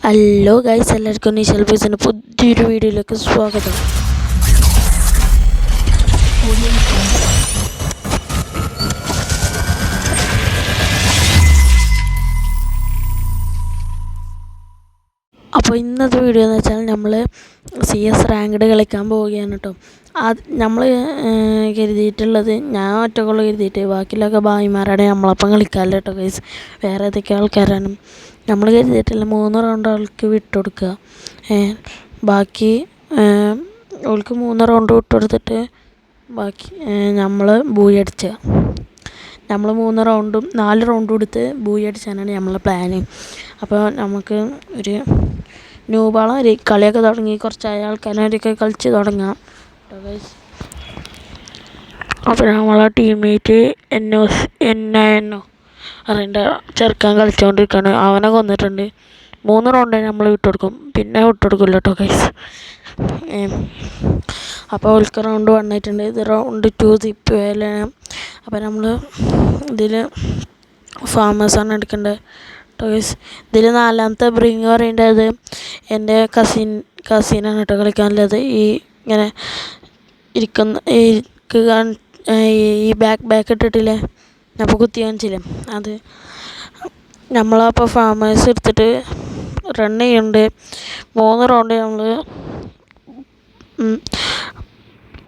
Hello guys, എല്ലാവർക്കും നിശാൽ ബോയ്സിൻ്റെ പുതിയൊരു വീഡിയോയിലേക്ക് സ്വാഗതം. അപ്പോൾ ഇന്നത്തെ വീഡിയോ എന്ന് വെച്ചാൽ നമ്മൾ CS റാങ്ക്ഡ് കളിക്കാൻ പോവുകയാണ് കേട്ടോ. നമ്മൾ കരുതിയിട്ടുള്ളത്, ഞാൻ ഒറ്റക്കുള്ള കരുതിയിട്ട് ബാക്കിയുള്ളൊക്കെ ഭായിമാരാണ് നമ്മളപ്പം കളിക്കാമല്ലോ കേട്ടോ ഗൈസ്. വേറെ ഏതൊക്കെ ആൾക്കാരാണ് നമ്മൾ കരുതിയിട്ടില്ല. 3 റൗണ്ട് ആൾക്ക് വിട്ടുകൊടുക്കുക. ബാക്കി അവൾക്ക് 3 റൗണ്ട് വിട്ടുകൊടുത്തിട്ട് ബാക്കി നമ്മൾ ബൂയി അടിച്ചുക. നമ്മൾ 4 റൗണ്ടും എടുത്ത് ബൂയി അടിച്ചാനാണ് നമ്മളെ പ്ലാന്. അപ്പോൾ നമുക്ക് ഒരു ന്യൂബാളം ഒരു കളിയൊക്കെ തുടങ്ങി കുറച്ചായ ആൾക്കാരൊക്കെ കളിച്ച് തുടങ്ങാം കേട്ടോ ഗൈസ്. അപ്പോൾ നമ്മളെ ടീംമേറ്റ് എന്നോ അറിയണ്ട ചെറുക്കാൻ കളിച്ചുകൊണ്ടിരിക്കുകയാണ്. അവനെ കൊന്നിട്ടുണ്ട്. 3 റൗണ്ട് നമ്മൾ വിട്ടുകൊടുക്കും, പിന്നെ വിട്ടുകൊടുക്കില്ല കേട്ടോ ഗൈസ്. അപ്പോൾ അവൾക്ക് റൗണ്ട് 1 ആയിട്ടുണ്ട്. ഇത് റൗണ്ട് 2 സിപ്പുവേലാണ്. അപ്പോൾ നമ്മൾ ഇതിൽ ഫാമേഴ്സാണ് എടുക്കേണ്ടത് കേട്ടോ ഗൈസ്. ഇതിൽ 4ാമത്തെ ബ്രിങ് പറയേണ്ടത് എൻ്റെ കസിനാണ് കേട്ടോ കളിക്കാനുള്ളത്. ഈ ഇങ്ങനെ ഈ ബാക്ക് ഇട്ടിട്ടില്ലേ, അപ്പോൾ കുത്തി കാണിച്ചില്ലേ, അത് നമ്മളപ്പോൾ ഫാമേഴ്സ് എടുത്തിട്ട് റൺ ചെയ്യുന്നുണ്ട്. 3 റൗണ്ട് നമ്മൾ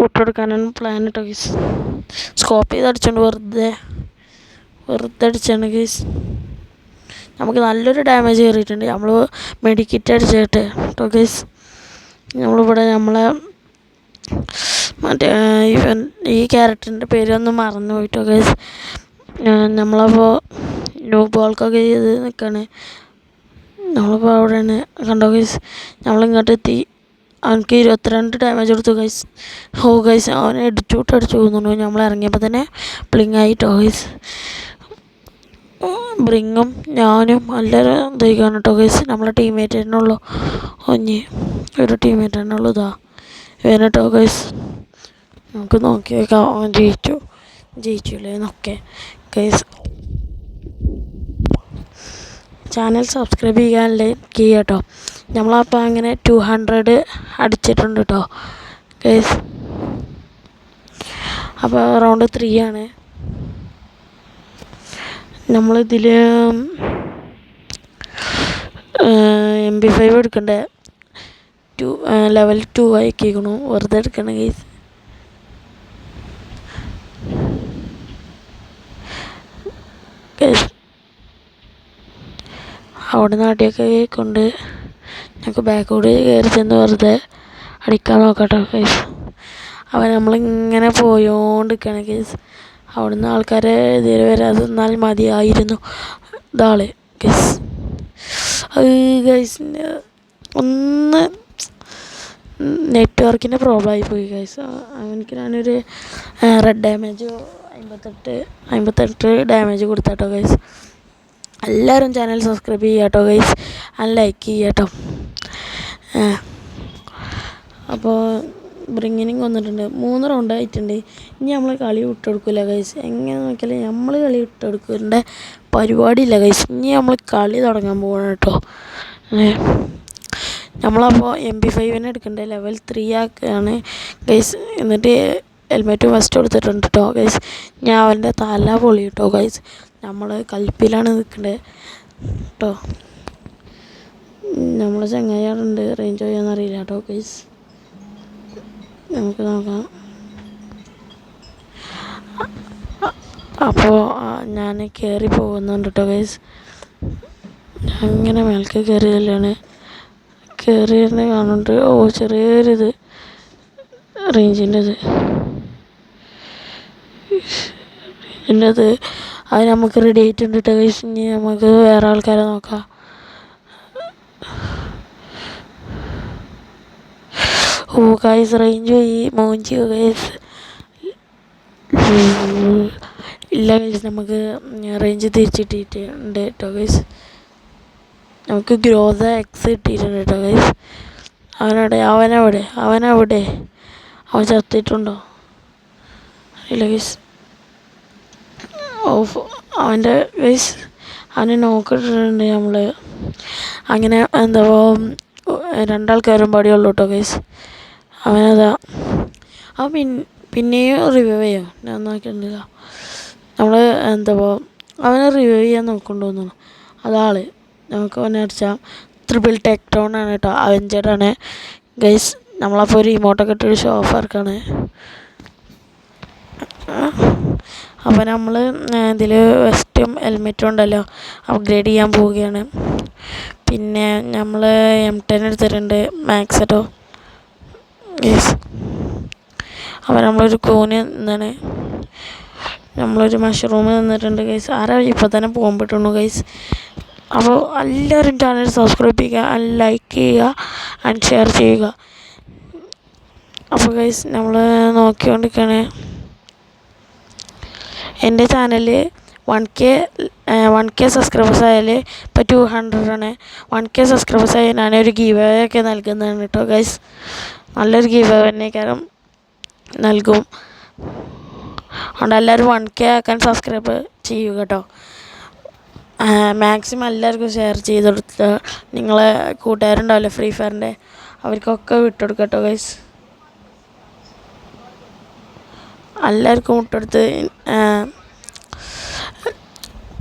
വിട്ടെടുക്കാനാണ് പ്ലാൻ കേട്ടോ ഗൈസ്. സ്കോപ്പ് ചെയ്ത് അടിച്ചോണ്ട് വെറുതെ അടിച്ചാണ് ഗൈസ്. നമുക്ക് നല്ലൊരു ഡാമേജ് കയറിയിട്ടുണ്ട്. നമ്മൾ മെഡിക്കിറ്റ് അടിച്ചിട്ട് കേട്ടോ ഗൈസ്. നമ്മളിവിടെ നമ്മളെ മറ്റേ ഈ ക്യാരക്ടറിൻ്റെ പേരൊന്നും മറന്നു പോയിട്ടോ ഗൈസ്. നമ്മളപ്പോൾ ബോൾക്കൊക്കെ ചെയ്ത് നിൽക്കുകയാണ്. നമ്മളിപ്പോൾ അവിടെയാണ് കണ്ടോ ഗൈസ്. നമ്മളിങ്ങോട്ട് എത്തി. അവനക്ക് 22 ഡാമേജ് കൊടുത്തു ഗൈസ്. ഗൈസ് അവനെ അടിച്ചു പോകുന്നുണ്ടോ. നമ്മൾ ഇറങ്ങിയപ്പോൾ തന്നെ പ്ലിങ്ങായിട്ടോ ഗൈസ്. ബ്രിങ്ങും ഞാനും എല്ലാവരും ഇതായിക്കാണ് കേട്ടോ ഗൈസ്. നമ്മളെ ടീംമേറ്റ് തന്നെ ഉള്ളു, ഒരു ടീംമേറ്റ് തന്നെ ഉള്ളൂ. ഇതാ ഇവനെട്ടോ ഗൈസ്. നമുക്ക് നോക്കി വെക്കാം അവൻ ജയിച്ചില്ലേ എന്നൊക്കെ ഗൈസ്. ചാനൽ സബ്സ്ക്രൈബ് ചെയ്യാനല്ലേ കേട്ടോ. നമ്മളപ്പോൾ അങ്ങനെ 200 അടിച്ചിട്ടുണ്ട് കേട്ടോ ഗൈസ്. അപ്പോൾ റൗണ്ട് 3 ആണ്. നമ്മളിതിൽ MP5 എടുക്കണ്ടേ. ലെവൽ 2 ആക്കിക്കണു. വെറുതെ എടുക്കണം ഗൈസ്. അവിടെ നാട്ടിയൊക്കെ കൊണ്ട് ഞങ്ങൾക്ക് ബാക്കോട് കയറി ചെന്ന് വെറുതെ അടിക്കാൻ നോക്കട്ടോ ഗൈസ്. അവൻ നമ്മളിങ്ങനെ പോയോണ്ടിരിക്കുകയാണ് ഗൈസ്. അവിടുന്ന് ആൾക്കാരെ ഇതുവരെ വരാതെ നിന്നാൽ മതിയായിരുന്നു. ഇതാള് ഗൈസ്. ഗൈസിൻ്റെ ഒന്ന് നെറ്റ്വർക്കിൻ്റെ പ്രോബ്ലം ആയിപ്പോയി ഗൈസ്. അവനക്ക് ഞാനൊരു റെഡ് ഡാമേജ് 58 ഡാമേജ് കൊടുത്താട്ടോ ഗൈസ്. എല്ലാവരും ചാനൽ സബ്സ്ക്രൈബ് ചെയ്യുക കേട്ടോ ഗൈസ്. ലൈക്ക് ചെയ്യുക കേട്ടോ. അപ്പോൾ ബ്രിങ്ങിനും കൊന്നിട്ടുണ്ട്. 3 റൗണ്ട് ആയിട്ടുണ്ട്. ഇനി നമ്മൾ കളി വിട്ടുകൊടുക്കില്ല ഗൈസ്. എങ്ങനെ നോക്കിയാലും നമ്മൾ കളി വിട്ടുകൊടുക്കേണ്ട പരിപാടിയില്ല ഗൈസ്. ഇനി നമ്മൾ കളി തുടങ്ങാൻ പോകണം കേട്ടോ. നമ്മളപ്പോൾ MP5 എടുക്കേണ്ടത് ലെവൽ 3 ആക്കുകയാണ് ഗൈസ്. എന്നിട്ട് ഹെൽമെറ്റ് ഫസ്റ്റ് കൊടുത്തിട്ടുണ്ട് കേട്ടോ ഗൈസ്. ഞാൻ അവൻ്റെ തല പൊളി കേട്ടോ ഗൈസ്. നമ്മൾ കൽപ്പിലാണ് നിൽക്കേണ്ടത് കേട്ടോ. നമ്മൾ ചങ്ങായാറുണ്ട്, റേഞ്ച് ചെയ്യാന്നറിയില്ല കേട്ടോ ഗൈസ്. നമുക്ക് നോക്കാം. അപ്പോൾ ഞാൻ കയറി പോകുന്നുണ്ട് കേട്ടോ ഗൈസ്. അങ്ങനെ മേൽക്ക് കയറിയല്ലാണ് കയറിയിരുന്ന് കാണുന്നുണ്ട്. ചെറിയൊരിത് റേഞ്ചിൻ്റെ അത് നമുക്ക് റെഡി ആയിട്ടുണ്ട് കേട്ടോ ഗൈസ്. ഇനി നമുക്ക് വേറെ ആൾക്കാരെ നോക്കാം. ഗൈസ് റേഞ്ച് പോയി മോഞ്ചി ഗൈസ്. ഇല്ല ഗൈസ്, നമുക്ക് റേഞ്ച് തിരിച്ചിട്ടിട്ടുണ്ട് കേട്ടോ ഗൈസ്. നമുക്ക് ഗ്രോത എക്സ് കിട്ടിയിട്ടുണ്ട് കേട്ടോ ഗൈസ്. അവനവിടെ അവൻ ചത്തിട്ടുണ്ടോ അറിയില്ല ഗൈസ്. അവൻ്റെ ഗൈസ് അവനെ നോക്കിയിട്ടുണ്ട് നമ്മൾ. അങ്ങനെ എന്താ രണ്ടാൾക്കാരും പാടിയുള്ളൂ കേട്ടോ ഗൈസ്. അവനതാ അവൻ പിന്നെയും റിവൈവ് ചെയ്യാം. ഞാൻ നോക്കിയിട്ടില്ല. നമ്മൾ എന്താ അവനെ റിവൈവ് ചെയ്യാൻ നോക്കണ്ടോന്നു. അതാള് നമുക്ക് അവനെ അടിച്ചാൽ ട്രിപ്പിൾ ടെക് ഡൗൺ ആണ് കേട്ടോ. അവഞ്ചറാണ് ഗൈസ്. നമ്മളപ്പോൾ ഒരു ഇമോട്ടൊക്കെ ഇട്ടൊരു ഷോ ഓഫ് ആർക്കാണ്. അപ്പോൾ നമ്മൾ ഇതിൽ വെസ്റ്റും ഹെൽമെറ്റും ഉണ്ടല്ലോ അപ്ഗ്രേഡ് ചെയ്യാൻ പോവുകയാണ്. പിന്നെ നമ്മൾ M10 എടുത്തിട്ടുണ്ട് മാക്സ് കേട്ടോ ഗൈസ്. അപ്പോൾ നമ്മളൊരു കൂന് എന്താണ് നമ്മളൊരു മഷ്റൂം നിന്നിട്ടുണ്ട് ഗൈസ്. ആരാ ഇപ്പോൾ തന്നെ പോകുമ്പോട്ടുള്ളൂ ഗൈസ്. അപ്പോൾ എല്ലാവരും ചാനൽ സബ്സ്ക്രൈബ് ചെയ്യുക, ലൈക്ക് ചെയ്യുക ആൻഡ് ഷെയർ ചെയ്യുക. അപ്പോൾ ഗൈസ് നമ്മൾ നോക്കിക്കൊണ്ടിരിക്കുകയാണ്. എൻ്റെ ചാനൽ 1K സബ്സ്ക്രൈബേഴ്സ് ആയാൽ ഇപ്പോൾ 200 ആണ്. 1K സബ്സ്ക്രൈബേഴ്സ് ആയാൽ ഞാനൊരു ഗീവ് അവേ ഒക്കെ നൽകുന്നതാണ് കേട്ടോ ഗൈസ്. നല്ലൊരു ഗീവ് അവേ തന്നെ കാരണം നൽകും. അതുകൊണ്ട് എല്ലാവരും 1K ആക്കാൻ സബ്സ്ക്രൈബ് ചെയ്യുക കേട്ടോ. മാക്സിമം എല്ലാവർക്കും ഷെയർ ചെയ്ത് കൊടുത്ത് നിങ്ങളെ കൂട്ടുകാരുണ്ടാവില്ലേ ഫ്രീ ഫയറിൻ്റെ അവർക്കൊക്കെ വിട്ടുകൊടുക്കുക കേട്ടോ ഗൈസ്. എല്ലാവർക്കും വിട്ടുകൊടുത്ത്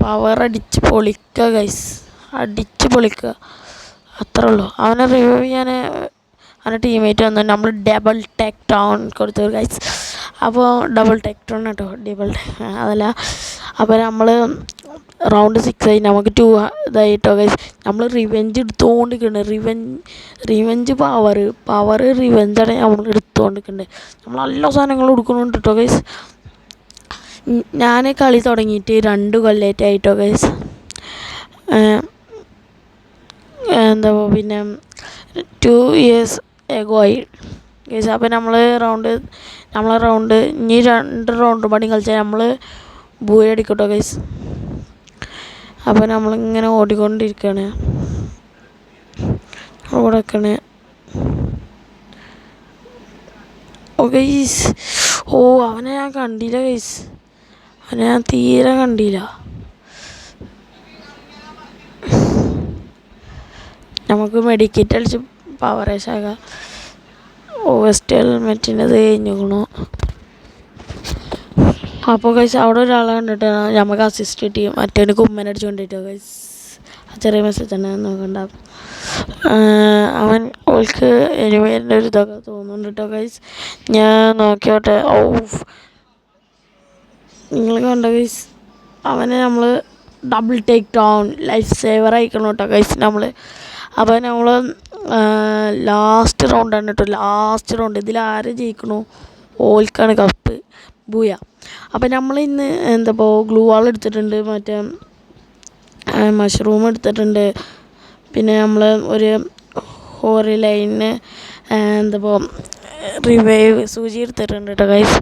പവർ അടിച്ച് പൊളിക്കുക ഗൈസ്. അടിച്ച് പൊളിക്കുക അത്രേ ഉള്ളൂ. അവനെ റിവൈവ് ചെയ്യാൻ അവൻ്റെ ടീമേറ്റ് വന്നു. നമ്മൾ ഡബിൾ ടെക് ഡൗൺ കൊടുത്തു ഗൈസ്. അപ്പോൾ ഡബിൾ ടെക് ഡൗൺ കേട്ടോ, അതല്ല. അപ്പോൾ നമ്മൾ റൗണ്ട് 6 ആയി. നമുക്ക് 2 ഇതായിട്ടോ ഗൈസ്. നമ്മൾ റിവെഞ്ച് എടുത്തുകൊണ്ടിരിക്കുന്നുണ്ട്. റിവെഞ്ച് പവർ റിവെഞ്ചാണ് നമ്മൾ എടുത്തുകൊണ്ടിരിക്കുന്നുണ്ട്. നമ്മൾ നല്ല സാധനങ്ങൾ കൊടുക്കുന്നുണ്ട് കേട്ടോ ഗൈസ്. ഞാൻ കളി തുടങ്ങിയിട്ട് 2 കൊല്ലമായിട്ടോ ഗൈസ്. എന്താ പിന്നെ 2 years ago ആയി ഗൈസ്. അപ്പോൾ നമ്മളെ റൗണ്ട് ഇനി 2 റൗണ്ട് പണി കളിച്ചാൽ നമ്മൾ ബൂയ അടിക്കട്ടോ ഗൈസ്. അപ്പോൾ നമ്മളിങ്ങനെ ഓടിക്കൊണ്ടിരിക്കുകയാണ്. ഓടക്കണേ ഗൈസ്. അവനെ ഞാൻ കണ്ടില്ല ഗൈസ്. അവനെ ഞാൻ തീരെ കണ്ടില്ല. നമുക്ക് മെഡിക്കേറ്റ് അടിച്ച് പവറേഷാകാം. വെസ്റ്റ് ഹെൽമെറ്റിൻ്റെത് കഴിഞ്ഞിരിക്കണു. അപ്പോൾ ഗൈസ് അവിടെ ഒരാളെ കണ്ടിട്ട് നമുക്ക് അസിസ്റ്റ് ചെയ്യും. മറ്റേന് കുമ്മനടിച്ച് കൊണ്ടിട്ടോ ഗൈസ്. ആ ചെറിയ മെസ്സേജ് തന്നെ നോക്കണ്ട. അവൻ ഓൾക്ക് എനിവേൻ്റെ ഒരു ഇതൊക്കെ തോന്നുന്നുണ്ട് കേട്ടോ ഗൈസ്. ഞാൻ നോക്കിയോട്ടെ. നിങ്ങൾ കണ്ടോ ഗൈസ്. അവനെ നമ്മൾ double take down life saver അയക്കണം കേട്ടോ ഗൈസ് നമ്മൾ. അപ്പോൾ നമ്മൾ ലാസ്റ്റ് റൗണ്ടാണ് കേട്ടോ. ലാസ്റ്റ് റൗണ്ട് ഇതിൽ ആര് ജയിക്കണോ ഓൽക്കാണ് കപ്പ് ബൂയ. അപ്പോൾ നമ്മൾ ഇന്ന് ഗ്ലൂ വാൾ എടുത്തിട്ടുണ്ട്, മറ്റേ മഷ്റൂം എടുത്തിട്ടുണ്ട്, പിന്നെ നമ്മൾ ഒരു ഹോറി ലൈനിന് റിവൈവ് സൂചി എടുത്തിട്ടുണ്ട് കേട്ടോ ഗൈസ്.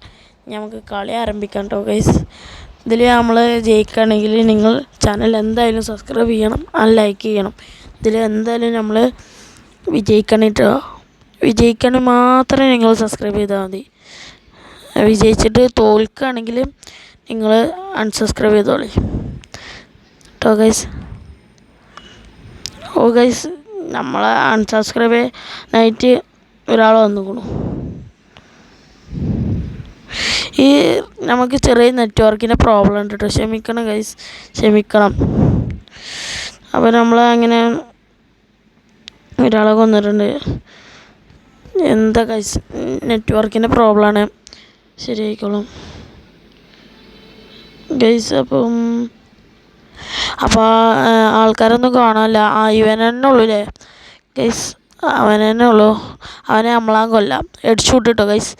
നമുക്ക് കളി ആരംഭിക്കാം കേട്ടോ ഗൈസ്. ഇതിൽ നമ്മൾ ജയിക്കുകയാണെങ്കിൽ നിങ്ങൾ ചാനൽ എന്തായാലും സബ്സ്ക്രൈബ് ചെയ്യണം, ലൈക്ക് ചെയ്യണം. ഇതിൽ എന്തായാലും നമ്മൾ വിജയിക്കണമെങ്കിൽ മാത്രമേ നിങ്ങൾ സബ്സ്ക്രൈബ് ചെയ്താൽ മതി. വിജയിച്ചിട്ട് തോൽക്കുകയാണെങ്കിൽ നിങ്ങൾ അൺസബ്സ്ക്രൈബ് ചെയ്തോളി കേട്ടോ ഗൈസ്. ഗൈസ് നമ്മൾ അൺസബ്സ്ക്രൈബ് ആയിട്ട് ഒരാൾ വന്നിക്കണു. ഈ നമുക്ക് ചെറിയ നെറ്റ്വർക്കിൻ്റെ പ്രോബ്ലം ഉണ്ട് കേട്ടോ. ക്ഷമിക്കണം ഗൈസ്, ക്ഷമിക്കണം. അപ്പോൾ നമ്മൾ അങ്ങനെ ഒരാളെ കൊന്നിട്ടുണ്ട്. എന്താ ഗൈസ്, നെറ്റ്വർക്കിൻ്റെ പ്രോബ്ലമാണ്. ശരിയായിക്കോളും ഗൈസ്. അപ്പോൾ ആൾക്കാരൊന്നും കാണാനില്ല. ഇവൻ തന്നെ ഉള്ളൂ അല്ലേ ഗൈസ്. അവൻ തന്നെ ഉള്ളൂ. അവനെ നമ്മളാൻ കൊല്ലാം. ഹെഡ്ഷൂട്ട് കേട്ടോ ഗൈസ്.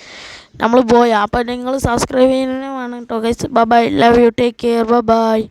നമ്മൾ പോയാൽ അപ്പോൾ നിങ്ങൾ സബ്സ്ക്രൈബ് ചെയ്യാനും വേണം കേട്ടോ guys. Bye bye, love you, take care, bye bye.